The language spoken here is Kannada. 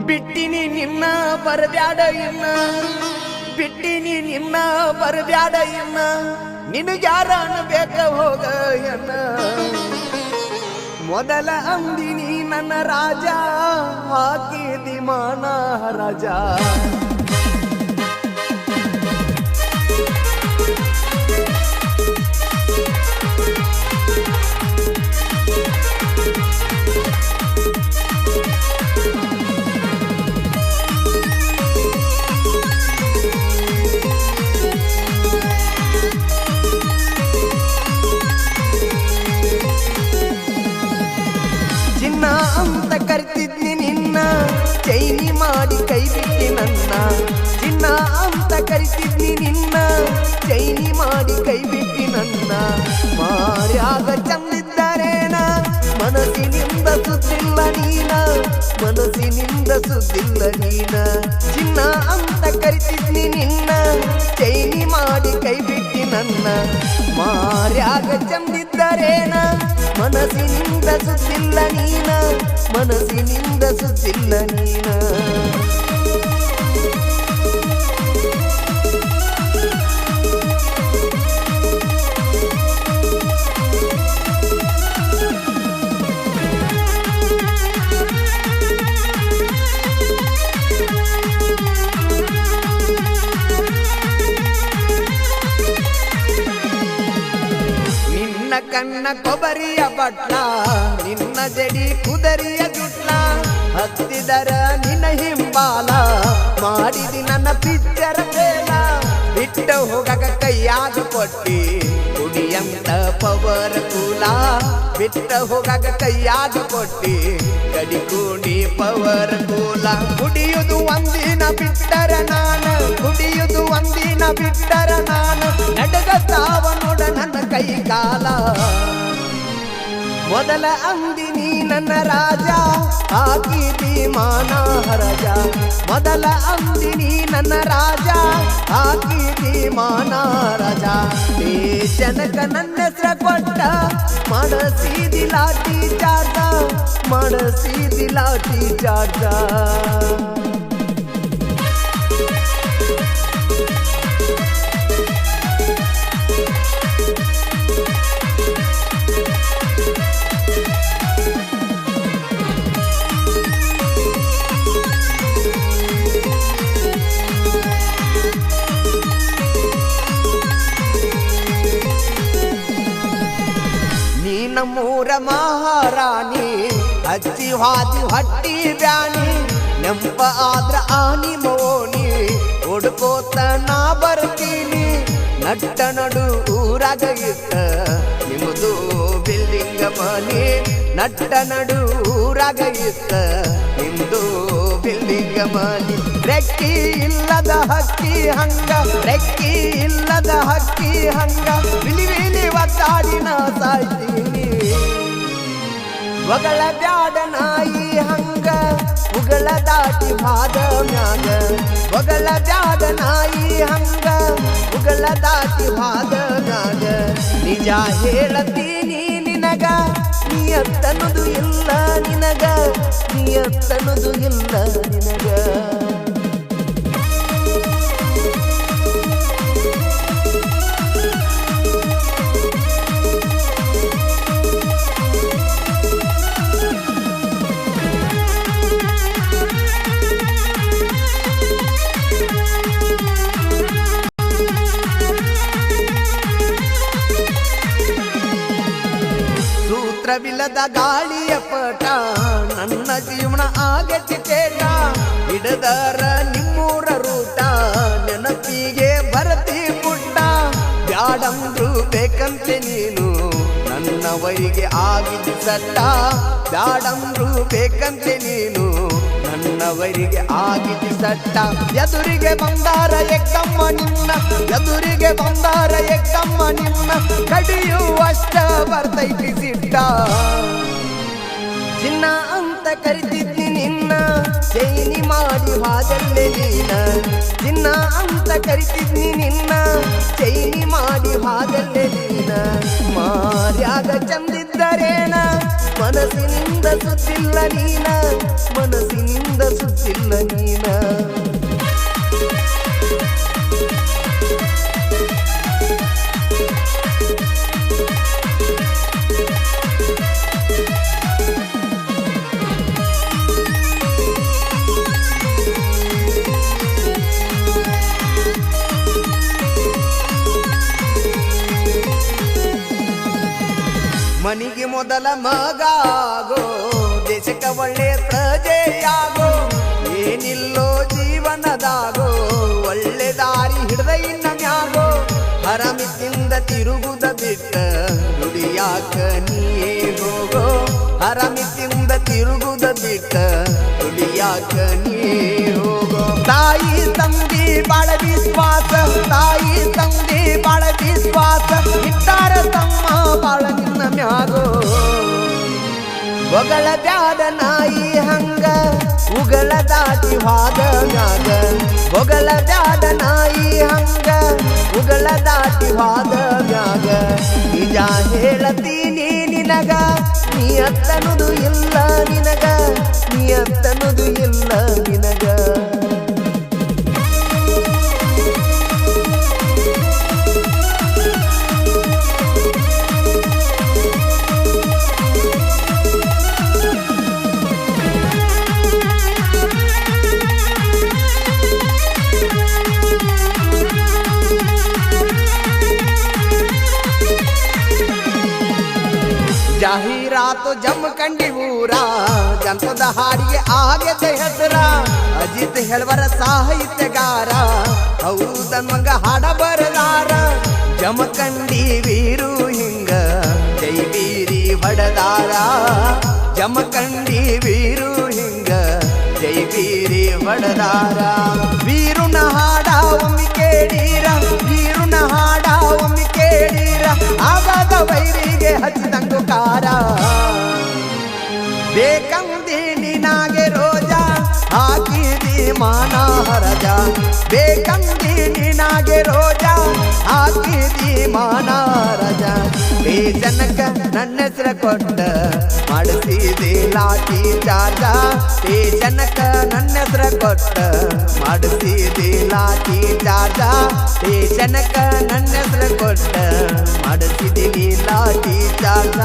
ಬಿಟ್ಟಿನಿ ನಿನ್ನ ಬರಬ್ಯಾಡ ಇನ್ನ ಬಿಟ್ಟಿನಿ ನಿನ್ನ ಬರಬ್ಯಾಡ ಇನ್ನ ನಿನಗ್ಯಾರ ಬೇಕ ಹೋಗ ಎನ್ನ ಮೊದಲ ಅಂದಿನಿ ನನ್ನ ರಾಜ ಹಾಕಿದಿ ಮಾನ ರಾಜ ಅಂತ ಕರಿತಿದ್ನಿ ನಿನ್ನ ಚೈನಿ ಮಾಡಿ ಕೈ ಬಿಟ್ಟಿ ನನ್ನ ಚಿನ್ನ ಅಂತ ಕರಿತಿದ್ನಿ ನಿನ್ನ ಚೈನಿ ಮಾಡಿ ಕೈ ಬಿಟ್ಟಿ ನನ್ನ ಮಾರ್ಯಾಗ ಚಂದಿದ್ದರೇನ ಮನಸ್ಸಿನಿಂದ ಸುದ್ದಿಲ್ಲ ನೀನ ಮನಸ್ಸಿನಿಂದ ಸುದ್ದಿಲ್ಲ ನೀನ ಚಿನ್ನ ಅಂತ ಕರಿತಿದ್ನಿ ನಿನ್ನ ಚೈನಿ ಮಾಡಿ ಕೈ ಬಿಟ್ಟಿ ನನ್ನ ಮಾರ್ಯಾಗ ಚಂದಿದ್ದರೇನ ಮನಸ್ಸಿನಿಂದ ಸುದ್ದಿಲ್ಲ ನೀನ ಮನಸ್ಸಿನಿಂದ ಸುದ್ದಿಲ್ಲ ನೀನ ಕಣ್ಣ ಕೊಬರಿಯ ಬಟ್ಲ ನಿನ್ನ ಜಡಿ ಕುದರಿಯ ಜುಟ್ಲ ಹತ್ತಿದರ ನಿನ್ನ ಹಿಂಬಾಲ ಮಾಡಿದಿ ನನ್ನ ಪಿಚ್ಚರ ಬೇಲ ಬಿಟ್ಟ ಹೋಗಕ ಕೈಯಾಗ ಕೊಟ್ಟಿ ಕುಡಿಯಂತ ಪವರ ಕೂಲ ಬಿಟ್ಟ ಹೋಗಕ ಕೈಯಾಗ ಕೊಟ್ಟಿ ಕಡಿ ಕೂಡಿ ಪವರ ಕೂಲ ಕುಡಿಯುವುದು ಒಂದಿನ ಬಿಟ್ಟರ ನಾನು ಕುಡಿಯುವುದು ಒಂದಿನ ಬಿಟ್ಟರ ನಾನು ನಡಗ ಸಾವ ನೋಡ ನನ್ನ ಕೈ ಕಾಲ ಮೊದಲ ಅಂದಿನಿ ನನ್ನ ರಾಜ ಹಾಕಿದಿ ಮಾನ ರಾಜ ಮೊದಲ ಅಂದಿನಿ ನನ್ನ ರಾಜ ಹಾಕಿದಿ ಮಾನ ರಾಜ ದೇಶನಕ ನನ್ನ ಹೆಸರ ಕೊಟ್ಟ ಮಾಡಸಿದಿ ಲಾಠಿ ಚಾರ್ಜ ಮಾಡಸಿದಿ ಲಾಠಿ ಚಾರ್ಜ ನಮ್ಮೂರ ಮಹಾರಾಣಿ ಅಜ್ಜಿ ಹಾದಿ ಹಟ್ಟಿ ಬ್ಯಾನಿ ನೆಂಪ ಆದ್ರ ಆನಿ ಮೋನಿ ಹುಡ್ಕೋತ ನಾ ಬರ್ತೀನಿ ನಟ್ಟ ನಡು ಊರಾಗ ಇತ್ತ ನಿಮ್ಮದು ಬಿಲ್ಡಿಂಗ್ ಮನಿ ನಟ್ಟ ನಡು ಊರಾಗ ಇತ್ತ ನಿಮ್ದು ಬಿಲ್ಡಿಂಗ್ ಮನಿ ರೆಕ್ಕಿ ಇಲ್ಲದ ಹಕ್ಕಿ ಹಂಗ ರೆಕ್ಕಿ ಇಲ್ಲದ ಹಕ್ಕಿ ಹಂಗ ಬಿಲಿ ಬಿಲಿ ಒತ್ತಾಡಿನ ಸಾಯ್ತೀನಿ ಒಗಳ ಬ್ಯಾಡ ನಾಯಿ ಹಂಗ ಉಗಳ ದಾಟಿ ಬಾದ ಮ್ಯಾಗ ಒಗಳ ಬ್ಯಾಡ ನಾಯಿ ಹಂಗ ಉಗಳ ದಾಟಿ ಬಾದ ಮ್ಯಾಗ ನಿಜ ಹೇಳತೀನಿ ನಿನಗ ನಿಯತ್ತನದು ಇಲ್ಲ ನಿನಗ ನಿಯತ್ತನದು ಇಲ್ಲ ನಿನಗ ಸೂತ್ರವಿಲ್ಲದ ಗಾಳಿಯ ಪಟ ನನ್ನ ಜೀವನ ಆಗತಿ ಕೇಟ ಹಿಡದರ ನಿಮ್ಮೂರ ರೂಟ ನೆನಪಿಗೆ ಬರತಿ ಪುಟ್ಟ ಬ್ಯಾಡಂದ್ರು ಬೇಕಂತೆ ನೀನು ನನ್ನವರಿಗೆ ಆಗಿದ್ದು ಸಟ್ಟ ಬ್ಯಾಡಂದ್ರು ಬೇಕಂತೆ ನೀನು ನನ್ನವರಿಗೆ ಆಗಿದ್ದು ಸಟ್ಟ ಎದುರಿಗೆ ಬಂದಾರ ಎಕ್ಕಮ್ಮ ನಿನ್ನ ಎದುರಿಗೆ ಬಂದಾರ ಎಕ್ಕಮ್ಮ ನಿನ್ನ ಕಡಿಯುವಷ್ಟ ಬರ್ತೈತಿ ಸಿಟ್ಟ ಚಿನ್ನ ಅಂತ ಕರಿತಿದ್ನಿ ನಿನ್ನ ಚೈನಿ ಮಾಡಿ ಹಾದಲ್ಲೇ ನೀನ ಚಿನ್ನ ಅಂತ ಕರಿತಿದ್ನಿ ನಿನ್ನ ಚೈನಿ ಮಾಡಿ ಹಾದಲ್ಲೇ ನೀನ ಮಾರ್ಯಾಗ ಚಂದಿದ್ದರೇನ ಮನಸ್ಸಿನಿಂದ ಸುತ್ತಿಲ್ಲ ನೀನ ಮನಸ್ಸಿನಿಂದ ಸುತ್ತಿಲ್ಲ ತಿಳಿಯುವುದಿಲ್ಲ ನೀನ. ಮನಿಗೆ ಮೊದಲ ಮಗಾಗೋ, ದೇಶಕ್ಕೆ ಒಳ್ಳೆ ಪ್ರಜೆಯಾಗೋ, ಏನಿಲ್ಲೋ ಜೀವನದಾಗೋ, ಒಳ್ಳೆ ದಾರಿ ಹಿಡ್ದ ಇನ್ನ ಮ್ಯಾಗೋ, ಹರಮಿತಿಂದ ತಿರುಗುದ ಬಿಟ್ಟ ದುಡಿಯಾಕ ನೀ ಹೋಗೋ, ಹರಮಿತಿಂದ ತಿರುಗುದ ಬಿಟ್ಟ ದುಡಿಯಾಕ ನೀ ಹೋಗೋ. ತಾಯಿ ತಂದಿ ಬಾಳ ವಿಶ್ವಾಸ, ತಾಯಿ ತಂದಿ ಬಾಳ ವಿಶ್ವಾಸ, ಇಟ್ಟಾರ ತಮ್ಮ ಬಾಳ ನಿನ್ನ ಮ್ಯಾಗೋ. ಹೊಗಳ ಬ್ಯಾಡ ನಾಯಿ ಹಂಗ ಉಗಳ ದಾಟಿ ಹಾದ ಮ್ಯಾಗ, ಹೊಗಳ ಬ್ಯಾಡ ನಾಯಿ ಹಂಗ ಉಗಳ ದಾಟಿ ಹಾದ ಮ್ಯಾಗ. ನಿಜ ಹೇಳತೀನಿ ನಿನಗ, ನಿಯತ್ತನುದು ಇಲ್ಲ ನಿನಗ, ನಿಯತ್ತನುದು ಇಲ್ಲ ನಿನಗ. ಜಾಹೀರಾತು ಜಮಖಂಡಿ ಊರ, ಜನಪದ ಹಾಡಿಗೆ ಆಗೆದ ಹೆಸರ. ಅಜಿತ್ ಹೆಳವರ ಸಾಹಿತ್ಯಗಾರ, ಹೌದ ಮಂಗ ಹಾಡ ಬರದಾರ. ಜಮಖಂಡಿ ವೀರು ಹಿಂಗ ಜೈ ಬೀರಿ ಹೊಡದಾರ, ಜಮಖಂಡಿ ವೀರು ಹಿಂಗ ಜೈ ಬೀರಿ ಹೊಡದಾರ. ವೀರುನ ಹಾಡ ಒಮ್ಮೆ ಕೇಳೀರ, ವೀರುನ ಹಾಡ ಒಮ್ಮೆ ಕೇಳೀರ, ಆಗಾಗ ವೈರಿಗೆ ಹಚ್ಚಿದಂಗು ಕಾರ. ಬೇಕಂದಿ ನಿನಾಗೆ ರೋಜ, ಹಾಕಿದಿ ಮಾನ ಹರಜ, ಬೇಕಂದಿ ನಿನಾಗೆ ರೋಜ, ಹಾಕಿದಿ ಮಾನ ಹರಜ. ಜನಕ ನನ್ನ ಹೆಸರ ಕೊಟ್ಟ ಮಾಡಿಸಿದೆ ಲಾಠಿ ಚಾರ್ಜ, ಜನಕ ನನ್ನ ಹೆಸರ ಕೊಟ್ಟ ಮಾಡಿಸಿದೆ ಲಾಠಿ ಚಾರ್ಜ, ಜನಕ ನನ್ನ ಹೆಸರ ಕೊಟ್ಟ ಮಾಡಿಸಿದೀನಿ ಲಾಠಿ ಚಾರ್ಜ.